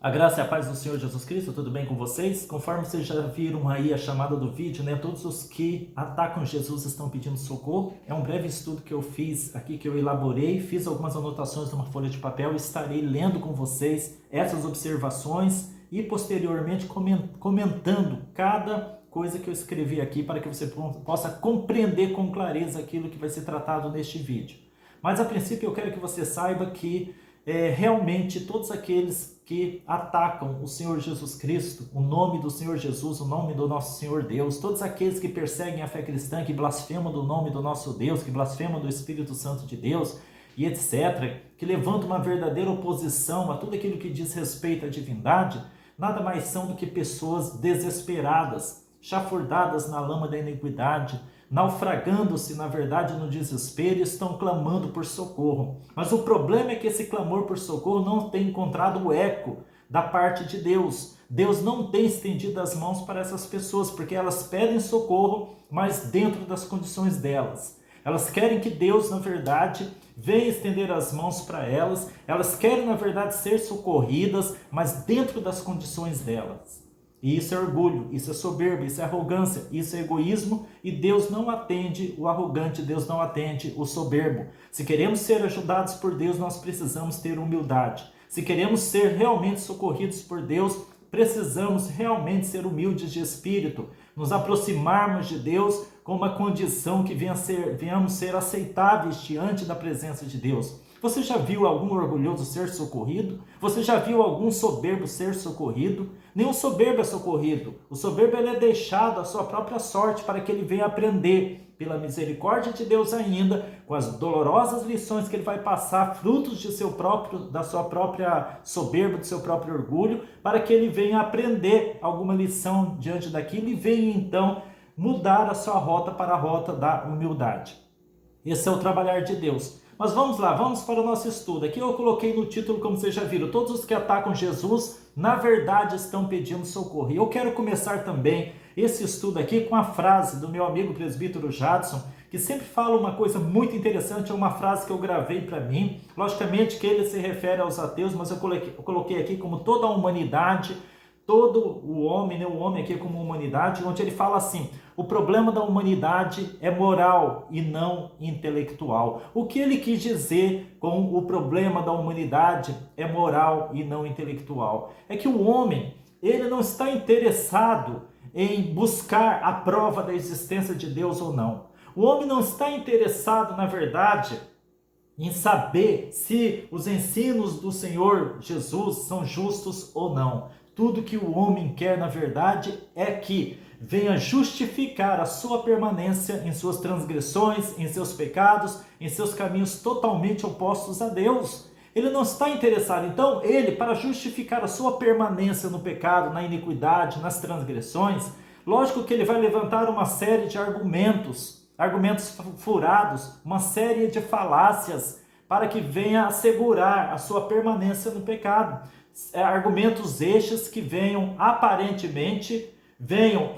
A graça e a paz do Senhor Jesus Cristo, tudo bem com vocês? Conforme vocês já viram aí a chamada do vídeo, né? Todos os que atacam Jesus estão pedindo socorro. É um breve estudo que eu fiz aqui, que eu elaborei, fiz algumas anotações numa folha de papel, estarei lendo com vocês essas observações e posteriormente comentando cada coisa que eu escrevi aqui para que você possa compreender com clareza aquilo que vai ser tratado neste vídeo. Mas a princípio eu quero que você saiba que realmente todos aqueles que atacam o Senhor Jesus Cristo, o nome do Senhor Jesus, o nome do nosso Senhor Deus, todos aqueles que perseguem a fé cristã, que blasfemam do nome do nosso Deus, que blasfemam do Espírito Santo de Deus e etc., que levantam uma verdadeira oposição a tudo aquilo que diz respeito à divindade, nada mais são do que pessoas desesperadas, chafurdadas na lama da iniquidade, naufragando-se, na verdade, no desespero, e estão clamando por socorro. Mas o problema é que esse clamor por socorro não tem encontrado o eco da parte de Deus. Deus não tem estendido as mãos para essas pessoas, porque elas pedem socorro, mas dentro das condições delas. Elas querem que Deus, na verdade, venha estender as mãos para elas. Elas querem, na verdade, ser socorridas, mas dentro das condições delas. E isso é orgulho, isso é soberba, isso é arrogância, isso é egoísmo, e Deus não atende o arrogante, Deus não atende o soberbo. Se queremos ser ajudados por Deus, nós precisamos ter humildade. Se queremos ser realmente socorridos por Deus, precisamos realmente ser humildes de espírito, nos aproximarmos de Deus com uma condição que venhamos ser aceitáveis diante da presença de Deus. Você já viu algum orgulhoso ser socorrido? Você já viu algum soberbo ser socorrido? Nenhum soberbo é socorrido. O soberbo ele é deixado à sua própria sorte para que ele venha aprender, pela misericórdia de Deus ainda, com as dolorosas lições que ele vai passar, frutos da sua própria soberba, do seu próprio orgulho, para que ele venha aprender alguma lição diante daquilo e venha então mudar a sua rota para a rota da humildade. Esse é o trabalhar de Deus. Mas vamos lá, vamos para o nosso estudo. Aqui eu coloquei no título, como vocês já viram, todos os que atacam Jesus, na verdade, estão pedindo socorro. E eu quero começar também esse estudo aqui com a frase do meu amigo presbítero Jadson, que sempre fala uma coisa muito interessante, é uma frase que eu gravei para mim. Logicamente que ele se refere aos ateus, mas eu coloquei aqui como toda a humanidade, todo o homem, né, o homem aqui como humanidade, onde ele fala assim: o problema da humanidade é moral e não intelectual. O que ele quis dizer com o problema da humanidade é moral e não intelectual? É que o homem, ele não está interessado em buscar a prova da existência de Deus ou não. O homem não está interessado, na verdade, em saber se os ensinos do Senhor Jesus são justos ou não. Tudo que o homem quer, na verdade, é que venha justificar a sua permanência em suas transgressões, em seus pecados, em seus caminhos totalmente opostos a Deus. Ele não está interessado. Então, ele, para justificar a sua permanência no pecado, na iniquidade, nas transgressões, lógico que ele vai levantar uma série de argumentos furados, uma série de falácias, para que venha assegurar a sua permanência no pecado. Argumentos estes que venham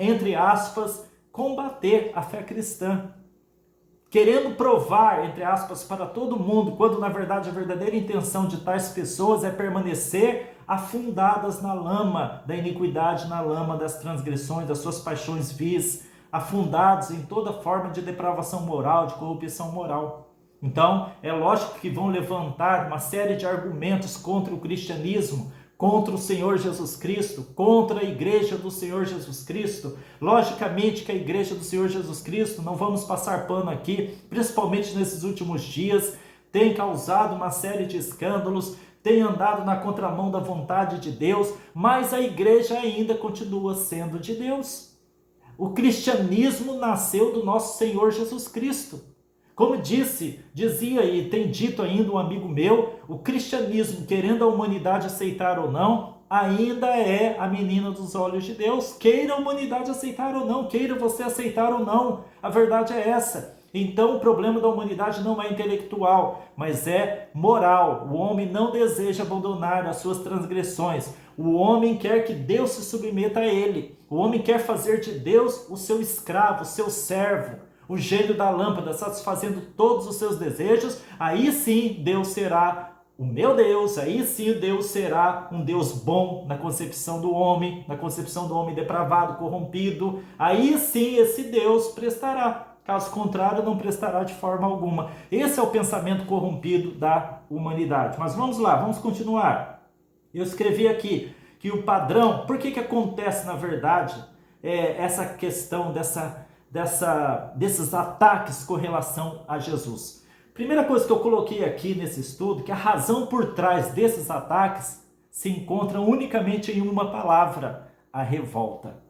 entre aspas, combater a fé cristã, querendo provar, entre aspas, para todo mundo, quando na verdade a verdadeira intenção de tais pessoas é permanecer afundadas na lama da iniquidade, na lama das transgressões, das suas paixões vis, afundados em toda forma de depravação moral, de corrupção moral. Então, é lógico que vão levantar uma série de argumentos contra o cristianismo, contra o Senhor Jesus Cristo, contra a igreja do Senhor Jesus Cristo. Logicamente que a igreja do Senhor Jesus Cristo, não vamos passar pano aqui, principalmente nesses últimos dias, tem causado uma série de escândalos, tem andado na contramão da vontade de Deus, mas a igreja ainda continua sendo de Deus. O cristianismo nasceu do nosso Senhor Jesus Cristo. Como dizia e tem dito ainda um amigo meu, o cristianismo, querendo a humanidade aceitar ou não, ainda é a menina dos olhos de Deus. Queira a humanidade aceitar ou não, queira você aceitar ou não, a verdade é essa. Então o problema da humanidade não é intelectual, mas é moral. O homem não deseja abandonar as suas transgressões. O homem quer que Deus se submeta a ele. O homem quer fazer de Deus o seu escravo, o seu servo, o gênio da lâmpada, satisfazendo todos os seus desejos. Aí sim Deus será o meu Deus, aí sim Deus será um Deus bom na concepção do homem depravado, corrompido. Aí sim esse Deus prestará. Caso contrário, não prestará de forma alguma. Esse é o pensamento corrompido da humanidade. Mas vamos lá, vamos continuar. Eu escrevi aqui que o padrão, por que acontece na verdade essa questão desses ataques com relação a Jesus? Primeira coisa que eu coloquei aqui nesse estudo, que a razão por trás desses ataques se encontra unicamente em uma palavra: a revolta.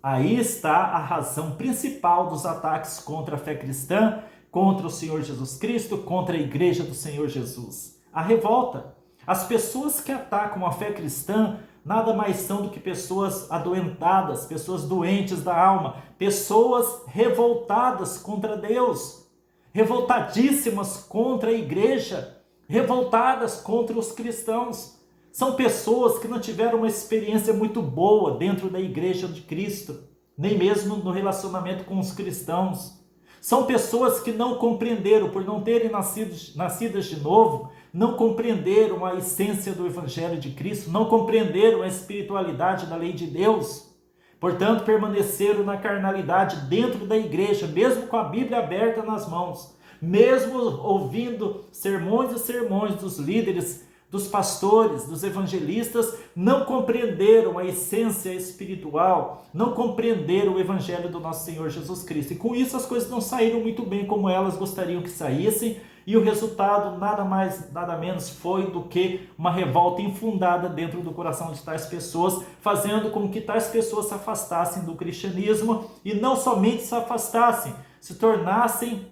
Aí está a razão principal dos ataques contra a fé cristã, contra o Senhor Jesus Cristo, contra a igreja do Senhor Jesus. A revolta. As pessoas que atacam a fé cristã nada mais são do que pessoas adoentadas, pessoas doentes da alma, pessoas revoltadas contra Deus, revoltadíssimas contra a igreja, revoltadas contra os cristãos. São pessoas que não tiveram uma experiência muito boa dentro da igreja de Cristo, nem mesmo no relacionamento com os cristãos. São pessoas que não compreenderam, por não terem nascidas de novo, não compreenderam a essência do Evangelho de Cristo, não compreenderam a espiritualidade da lei de Deus. Portanto, permaneceram na carnalidade dentro da igreja, mesmo com a Bíblia aberta nas mãos, mesmo ouvindo sermões e sermões dos líderes, dos pastores, dos evangelistas, não compreenderam a essência espiritual, não compreenderam o Evangelho do nosso Senhor Jesus Cristo. E com isso as coisas não saíram muito bem como elas gostariam que saíssem, e o resultado nada mais, nada menos foi do que uma revolta infundada dentro do coração de tais pessoas, fazendo com que tais pessoas se afastassem do cristianismo, e não somente se afastassem, se tornassem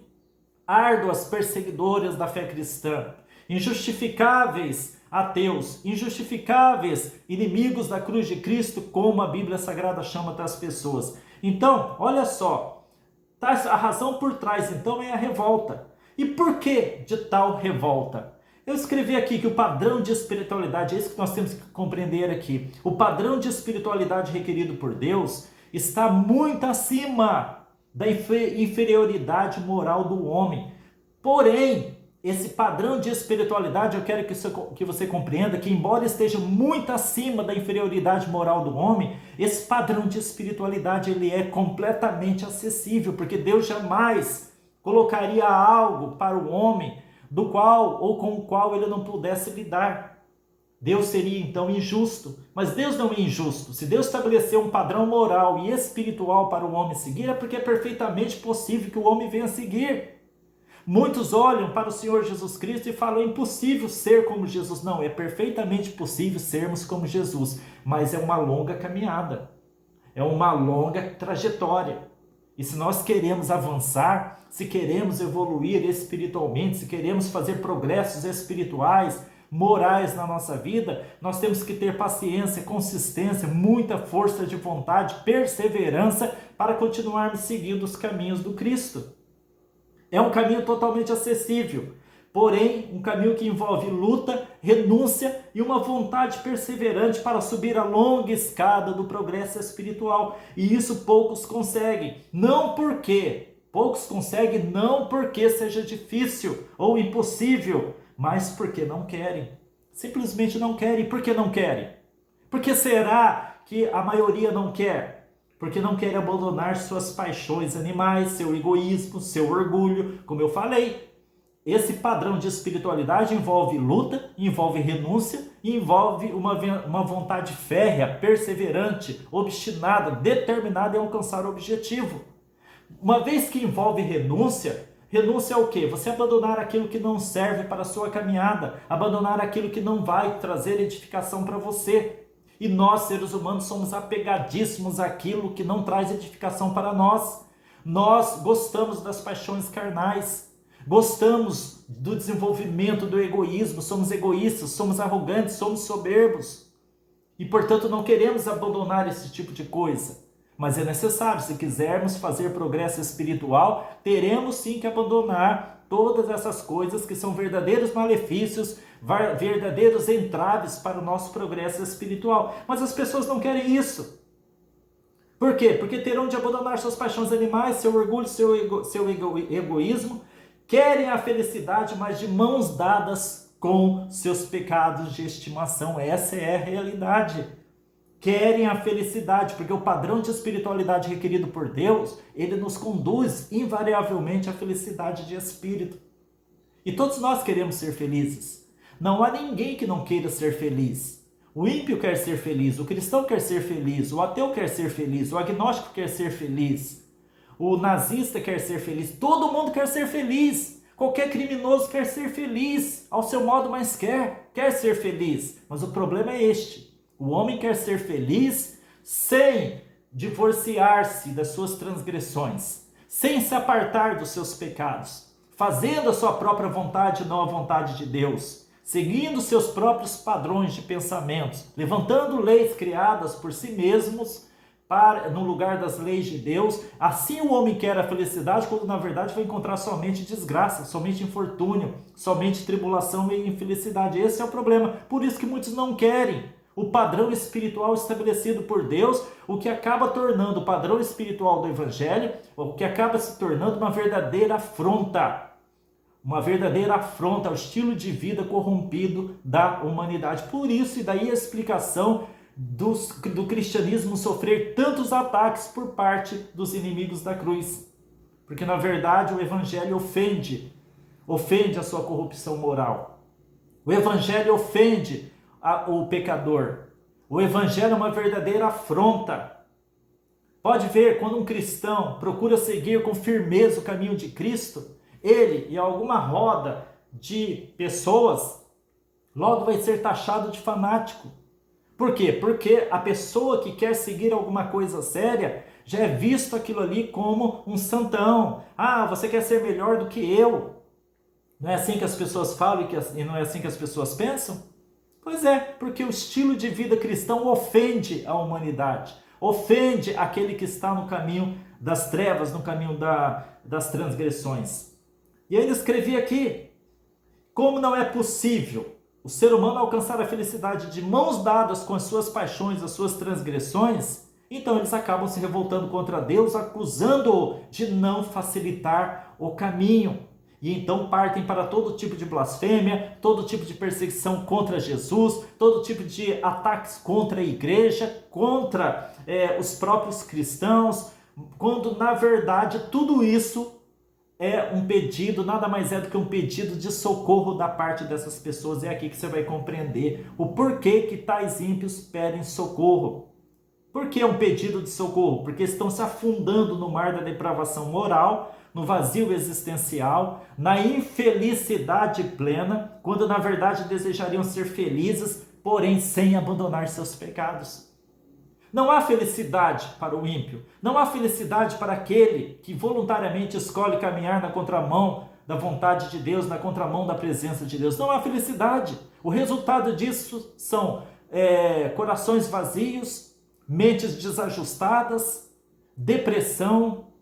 árduas perseguidoras da fé cristã, injustificáveis ateus, injustificáveis inimigos da cruz de Cristo, como a Bíblia Sagrada chama tais pessoas. Então, olha só, a razão por trás então é a revolta. E por que de tal revolta? Eu escrevi aqui que o padrão de espiritualidade, é isso que nós temos que compreender aqui, o padrão de espiritualidade requerido por Deus está muito acima da inferioridade moral do homem. Porém, esse padrão de espiritualidade, eu quero que você compreenda que, embora esteja muito acima da inferioridade moral do homem, esse padrão de espiritualidade ele é completamente acessível, porque Deus jamais colocaria algo para o homem do qual ou com o qual ele não pudesse lidar. Deus seria então injusto, mas Deus não é injusto. Se Deus estabeleceu um padrão moral e espiritual para o homem seguir, é porque é perfeitamente possível que o homem venha seguir. Muitos olham para o Senhor Jesus Cristo e falam: é impossível ser como Jesus. Não, é perfeitamente possível sermos como Jesus, mas é uma longa caminhada, é uma longa trajetória. E se nós queremos avançar, se queremos evoluir espiritualmente, se queremos fazer progressos espirituais, morais na nossa vida, nós temos que ter paciência, consistência, muita força de vontade, perseverança para continuarmos seguindo os caminhos do Cristo. É um caminho totalmente acessível, porém um caminho que envolve luta, renúncia e uma vontade perseverante para subir a longa escada do progresso espiritual. E isso poucos conseguem, poucos conseguem não porque seja difícil ou impossível, mas porque não querem. Simplesmente não querem. Por que não querem? Por que será que a maioria não quer? Porque não querem abandonar suas paixões animais, seu egoísmo, seu orgulho. Como eu falei, esse padrão de espiritualidade envolve luta, envolve renúncia, envolve uma vontade férrea, perseverante, obstinada, determinada em alcançar o objetivo. Uma vez que envolve renúncia, renúncia é o quê? Você abandonar aquilo que não serve para a sua caminhada, abandonar aquilo que não vai trazer edificação para você. E nós, seres humanos, somos apegadíssimos àquilo que não traz edificação para nós. Nós gostamos das paixões carnais, gostamos do desenvolvimento do egoísmo, somos egoístas, somos arrogantes, somos soberbos. E, portanto, não queremos abandonar esse tipo de coisa. Mas é necessário, se quisermos fazer progresso espiritual, teremos sim que abandonar todas essas coisas que são verdadeiros malefícios, verdadeiros entraves para o nosso progresso espiritual. Mas as pessoas não querem isso. Por quê? Porque terão de abandonar suas paixões animais, seu orgulho, seu egoísmo, querem a felicidade, mas de mãos dadas com seus pecados de estimação. Essa é a realidade. Querem a felicidade, porque o padrão de espiritualidade requerido por Deus, ele nos conduz invariavelmente à felicidade de espírito. E todos nós queremos ser felizes. Não há ninguém que não queira ser feliz. O ímpio quer ser feliz, o cristão quer ser feliz, o ateu quer ser feliz, o agnóstico quer ser feliz, o nazista quer ser feliz, todo mundo quer ser feliz. Qualquer criminoso quer ser feliz, ao seu modo, mas quer ser feliz. Mas o problema é este: o homem quer ser feliz sem divorciar-se das suas transgressões, sem se apartar dos seus pecados, fazendo a sua própria vontade e não a vontade de Deus, seguindo seus próprios padrões de pensamentos, levantando leis criadas por si mesmos no lugar das leis de Deus. Assim o homem quer a felicidade, quando na verdade vai encontrar somente desgraça, somente infortúnio, somente tribulação e infelicidade. Esse é o problema. Por isso que muitos não querem o padrão espiritual estabelecido por Deus, o que acaba tornando o padrão espiritual do Evangelho, o que acaba se tornando uma verdadeira afronta. Uma verdadeira afronta ao estilo de vida corrompido da humanidade. Por isso, e daí a explicação do cristianismo sofrer tantos ataques por parte dos inimigos da cruz. Porque, na verdade, o Evangelho ofende a sua corrupção moral. O Evangelho ofende o pecador. O Evangelho é uma verdadeira afronta. Pode ver, quando um cristão procura seguir com firmeza o caminho de Cristo, ele e alguma roda de pessoas logo vai ser taxado de fanático. Por quê? Porque a pessoa que quer seguir alguma coisa séria já é visto aquilo ali como um santão. Ah, você quer ser melhor do que eu. Não é assim que as pessoas falam e não é assim que as pessoas pensam? Pois é, porque o estilo de vida cristão ofende a humanidade. Ofende aquele que está no caminho das trevas, no caminho das transgressões. E ainda escrevi aqui: como não é possível o ser humano alcançar a felicidade de mãos dadas com as suas paixões, as suas transgressões, então eles acabam se revoltando contra Deus, acusando-o de não facilitar o caminho. E então partem para todo tipo de blasfêmia, todo tipo de perseguição contra Jesus, todo tipo de ataques contra a igreja, contra os próprios cristãos, quando na verdade tudo isso é um pedido, nada mais é do que um pedido de socorro da parte dessas pessoas. É aqui que você vai compreender o porquê que tais ímpios pedem socorro. Por que é um pedido de socorro? Porque estão se afundando no mar da depravação moral, no vazio existencial, na infelicidade plena, quando na verdade desejariam ser felizes, porém sem abandonar seus pecados. Não há felicidade para o ímpio, não há felicidade para aquele que voluntariamente escolhe caminhar na contramão da vontade de Deus, na contramão da presença de Deus. Não há felicidade. O resultado disso são corações vazios, mentes desajustadas, depressão,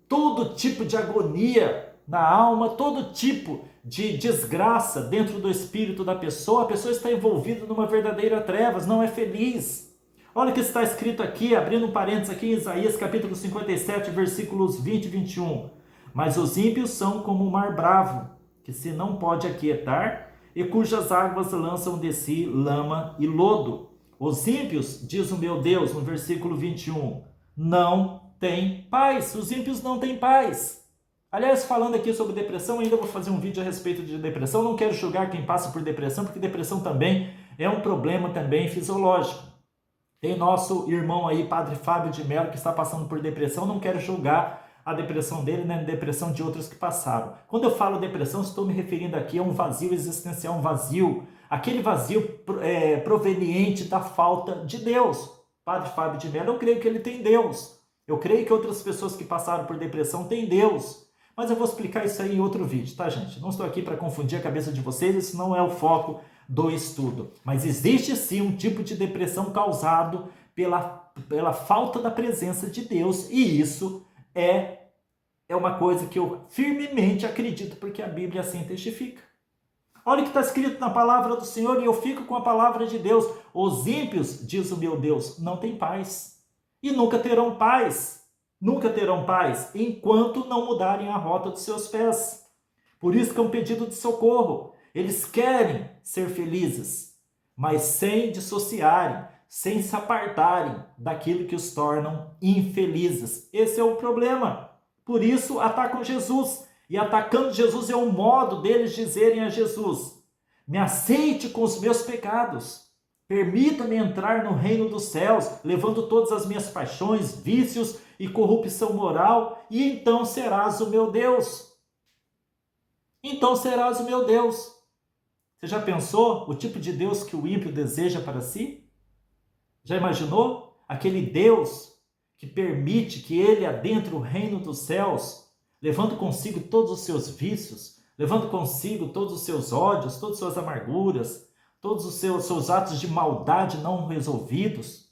todo tipo de agonia na alma, todo tipo de desgraça dentro do espírito da pessoa. A pessoa está envolvida numa verdadeira trevas, não é feliz. Olha o que está escrito aqui, abrindo um parênteses aqui em Isaías capítulo 57, versículos 20 e 21. Mas os ímpios são como o mar bravo, que se não pode aquietar, e cujas águas lançam de si lama e lodo. Os ímpios, diz o meu Deus, no versículo 21, não têm paz. Os ímpios não têm paz. Aliás, falando aqui sobre depressão, ainda vou fazer um vídeo a respeito de depressão. Não quero julgar quem passa por depressão, porque depressão também é um problema também fisiológico. Tem nosso irmão aí, Padre Fábio de Mello, que está passando por depressão. Não quero julgar a depressão dele, nem a depressão de outros que passaram. Quando eu falo depressão, estou me referindo aqui a um vazio existencial, um vazio, aquele vazio proveniente da falta de Deus. Padre Fábio de Mello, eu creio que ele tem Deus. Eu creio que outras pessoas que passaram por depressão têm Deus. Mas eu vou explicar isso aí em outro vídeo, tá, gente? Não estou aqui para confundir a cabeça de vocês, isso não é o foco do estudo. Mas existe sim um tipo de depressão causado pela falta da presença de Deus, e isso é uma coisa que eu firmemente acredito, porque a Bíblia assim testifica. Olha o que está escrito na palavra do Senhor, e eu fico com a palavra de Deus. Os ímpios, diz o meu Deus, não têm paz, e nunca terão paz, enquanto não mudarem a rota dos seus pés. Por isso que é um pedido de socorro. Eles querem ser felizes, mas sem dissociarem, sem se apartarem daquilo que os tornam infelizes. Esse é o problema. Por isso atacam Jesus. E atacando Jesus é um modo deles dizerem a Jesus: me aceite com os meus pecados. Permita-me entrar no reino dos céus, levando todas as minhas paixões, vícios e corrupção moral, e então serás o meu Deus. Então serás o meu Deus. Você já pensou o tipo de Deus que o ímpio deseja para si? Já imaginou? Aquele Deus que permite que ele adentre o reino dos céus, levando consigo todos os seus vícios, levando consigo todos os seus ódios, todas as suas amarguras, todos os seus atos de maldade não resolvidos,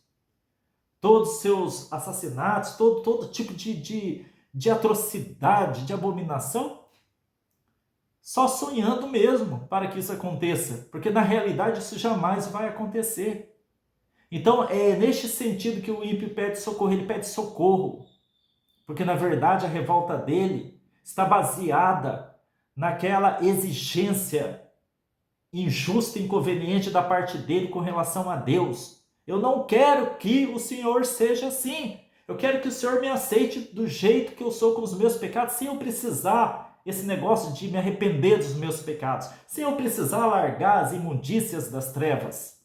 todos os seus assassinatos, todo tipo de atrocidade, de abominação? Só sonhando mesmo para que isso aconteça, porque na realidade isso jamais vai acontecer. Então é neste sentido que o ímpio pede socorro, ele pede socorro, porque na verdade a revolta dele está baseada naquela exigência injusta e inconveniente da parte dele com relação a Deus. Eu não quero que o Senhor seja assim. Eu quero que o Senhor me aceite do jeito que eu sou com os meus pecados, sem eu precisar esse negócio de me arrepender dos meus pecados, sem eu precisar largar as imundícias das trevas.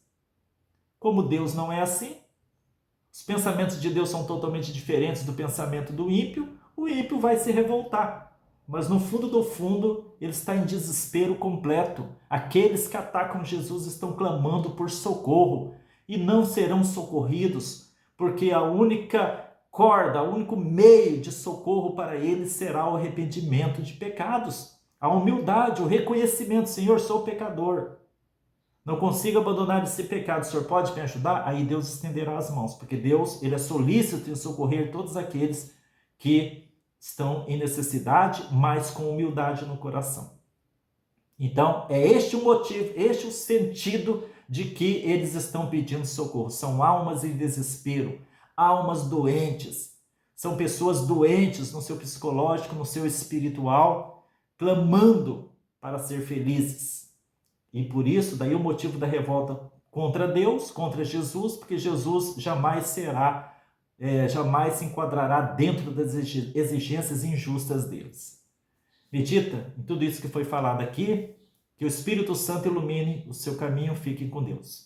Como Deus não é assim, os pensamentos de Deus são totalmente diferentes do pensamento do ímpio, o ímpio vai se revoltar. Mas no fundo do fundo, ele está em desespero completo. Aqueles que atacam Jesus estão clamando por socorro e não serão socorridos, porque a única corda, o único meio de socorro para eles será o arrependimento de pecados, a humildade, o reconhecimento: Senhor, sou pecador, não consigo abandonar esse pecado, o Senhor pode me ajudar? Aí Deus estenderá as mãos, porque Deus, ele é solícito em socorrer todos aqueles que estão em necessidade, mas com humildade no coração. Então, é este o motivo, este o sentido de que eles estão pedindo socorro. São almas em desespero, almas doentes, são pessoas doentes no seu psicológico, no seu espiritual, clamando para ser felizes. E por isso, daí o motivo da revolta contra Deus, contra Jesus, porque Jesus jamais se enquadrará dentro das exigências injustas deles. Medita em tudo isso que foi falado aqui, que o Espírito Santo ilumine o seu caminho. Fique com Deus.